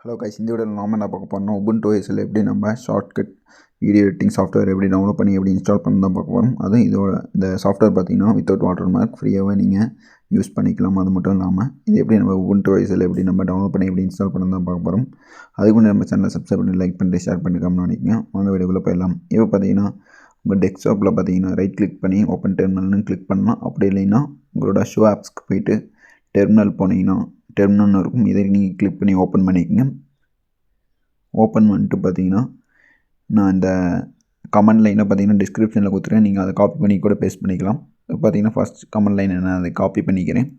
Hello guys, இந்த வீடியோவில் நாம என்ன பார்க்க போகிறோம்னா Ubuntu OSல எப்படி நம்ம ஷார்ட்கட் வீடியோ எடிட்டிங் சாஃப்ட்வேர் எப்படி டவுன்லோட் பண்ணி எப்படி இன்ஸ்டால் பண்ணி தான் பார்க்க போகிறோம். அதுவும் இதோட இந்த சாஃப்ட்வேர் பார்த்தீங்கன்னா வித்தவுட் வாட்டர் மார்க் ஃப்ரீயாகவே நீங்கள் யூஸ் பண்ணிக்கலாம். அது மட்டும் இல்லாமல் இது எப்படி நம்ம Ubuntu OSல எப்படி நம்ம டவுன்லோட் பண்ணி எப்படி இன்ஸ்டால் பண்ணி தான் பார்க்க போகிறோம். அதுக்கு முன்னாடி நம்ம சேனலை சப்ஸ்கிரைப் பண்ணி லைக் பண்ணி ஷேர் பண்ணி கமெண்ட் பண்ணிக்கங்க. வாங்க வீடியோக்குள்ளே போயிடலாம். இப்போ பார்த்தீங்கன்னா உங்கள் டெஸ்க்டாப்பில் பார்த்தீங்கன்னா ரைட் கிளிக் பண்ணி ஓப்பன் டெர்மினல்னு கிளிக் பண்ணலாம். அப்படி இல்லைன்னா உங்களோட ஷோ ஆப்ஸ்க்கு போயிட்டு டெர்மினல் போனீங்கன்னா டெர்மினல்னு இருக்கும். இதை நீங்கள் கிளிக் பண்ணி ஓப்பன் பண்ணிக்கங்க. ஓப்பன் பண்ணிட்டு பார்த்தீங்கன்னா நான் இந்த கமெண்ட் லைனை பார்த்தீங்கன்னா டிஸ்கிரிப்ஷனில் கொடுத்துருக்கேன். நீங்கள் அதை காப்பி பண்ணி கூட பேஸ்ட் பண்ணிக்கலாம். இப்போ பார்த்தீங்கன்னா ஃபஸ்ட் கமெண்ட் லைன் நான் அதை காப்பி பண்ணிக்கிறேன்.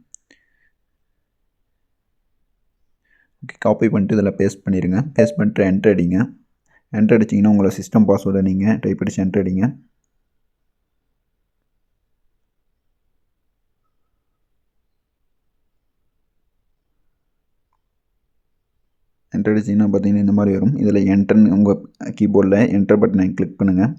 ஓகே, காப்பி பண்ணிட்டு இதில் பேஸ்ட் பண்ணிடுங்க. பேஸ்ட் பண்ணிட்டு என்டர் அடிங்க. என்டர் அடிச்சிங்கன்னா உங்களோட சிஸ்டம் பாஸ்வேர்டை நீங்கள் டைப் அடித்து என்டர் அடிங்க. என்டர் அடிச்சிங்கன்னா பார்த்தீங்கன்னா இந்த மாதிரி வரும். இதில் என்டர்னு உங்கள் கீபோர்டில் என்டர் பட்டனை கிளிக் பண்ணுங்கள்.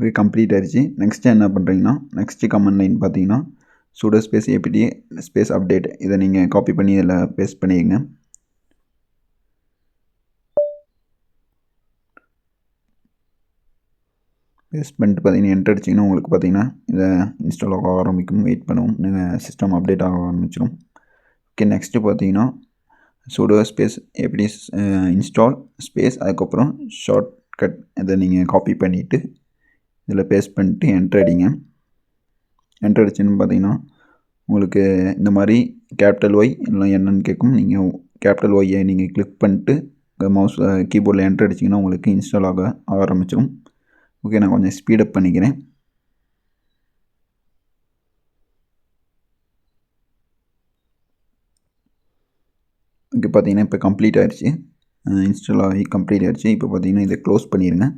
ஓகே, கம்ப்ளீட் ஆகிடுச்சு. நெக்ஸ்ட்டு என்ன பண்ணுறீங்கன்னா நெக்ஸ்ட்டு கமெண்ட் லைன் பார்த்தீங்கன்னா sudo space apt space update இதை நீங்கள் காப்பி பண்ணி இதில் பேஸ்ட் பண்ணிடுங்க. பேஸ்ட் பண்ணிட்டு பார்த்தீங்கன்னா என்டர் அடிச்சிங்கன்னா உங்களுக்கு பார்த்தீங்கன்னா இதை இன்ஸ்டால் ஆக ஆரம்பிக்கும். வெயிட் பண்ணுவோம், நீங்கள் சிஸ்டம் அப்டேட் ஆக ஆரம்பிச்சிடும். ஓகே, நெக்ஸ்ட்டு பார்த்தீங்கன்னா sudo space apt install space அதுக்கப்புறம் ஷார்ட்கட் இதை நீங்கள் காப்பி பண்ணிவிட்டு இதில் பேஸ்ட் பண்ணிட்டு என்டர் அடிங்க. என்டர் அடிச்சுன்னு பார்த்தீங்கன்னா உங்களுக்கு இந்த மாதிரி கேபிட்டல் ஒய் இல்லை என்னன்னு கேட்கும். நீங்கள் கேபிட்டல் ஒய்யை நீங்கள் கிளிக் பண்ணிட்டு மவுஸ் கீபோர்டில் என்டர் அடிச்சிங்கன்னா உங்களுக்கு இன்ஸ்டால் ஆக ஆரம்பிச்சிடும். ஓகே, நான் கொஞ்சம் ஸ்பீடப் பண்ணிக்கிறேன். ஓகே, பார்த்தீங்கன்னா இப்போ கம்ப்ளீட் ஆகிடுச்சு. இன்ஸ்டால் ஆகி கம்ப்ளீட் ஆகிடுச்சு. இப்போ பார்த்தீங்கன்னா இதை க்ளோஸ் பண்ணிடுங்க.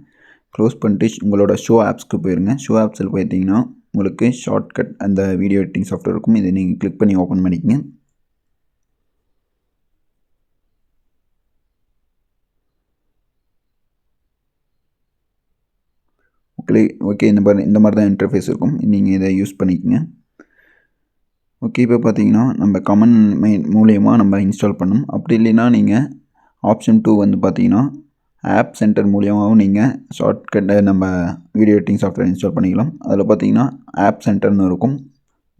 க்ளோஸ் பண்ணிட்டு உங்களோட ஷோ ஆப்ஸ்க்கு போயிருங்க. ஷோ ஆப்ஸில் போயிட்டீங்கன்னா உங்களுக்கு ஷார்ட்கட் அந்த வீடியோ எடிட்டிங் சாஃப்ட்வேர் இருக்கும். இதை நீங்கள் கிளிக் பண்ணி ஓப்பன் பண்ணிக்கங்க. ஓகே, இந்த மாதிரி தான் இன்டர்ஃபேஸ் இருக்கும். நீங்கள் இதை யூஸ் பண்ணிக்கங்க. ஓகே, இப்போ பார்த்தீங்கன்னா நம்ம கமெண்ட் மூலயமா நம்ம இன்ஸ்டால் பண்ணணும். அப்படி இல்லைன்னா நீங்கள் ஆப்ஷன் 2 வந்து பார்த்தீங்கன்னா ஆப் சென்டர் மூலியமாகவும் நீங்கள் ஷார்ட்கட்டை நம்ம வீடியோ எடிட்டிங் சாஃப்ட்வேர் இன்ஸ்டால் பண்ணிக்கலாம். அதில் பார்த்தீங்கன்னா ஆப் சென்டர்னு இருக்கும்.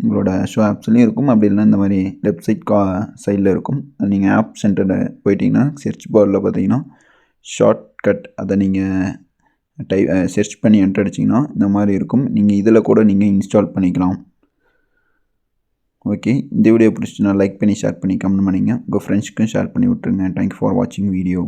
உங்களோட ஷோ ஆப்ஸ்லேயும் இருக்கும். அப்படி இல்லைன்னா இந்த மாதிரி வெப்சைட் சைடில் இருக்கும். நீங்கள் ஆப் சென்டரில் போயிட்டீங்கன்னா சர்ச் பாரில் பார்த்தீங்கன்னா ஷார்ட்கட் அதை நீங்கள் சர்ச் பண்ணி என்டர் அடிச்சிங்கன்னா இந்த மாதிரி இருக்கும். நீங்கள் இதில் கூட நீங்கள் இன்ஸ்டால் பண்ணிக்கலாம். ஓகே, இந்த வீடியோ பிடிச்சிச்சுன்னா லைக் பண்ணி ஷேர் பண்ணி கமெண்ட் பண்ணிங்க. உங்கள் ஃப்ரெண்ட்ஸ்க்கும் ஷேர் பண்ணி விட்ருங்க. தேங்க்யூ ஃபார் வாட்சிங் வீடியோ.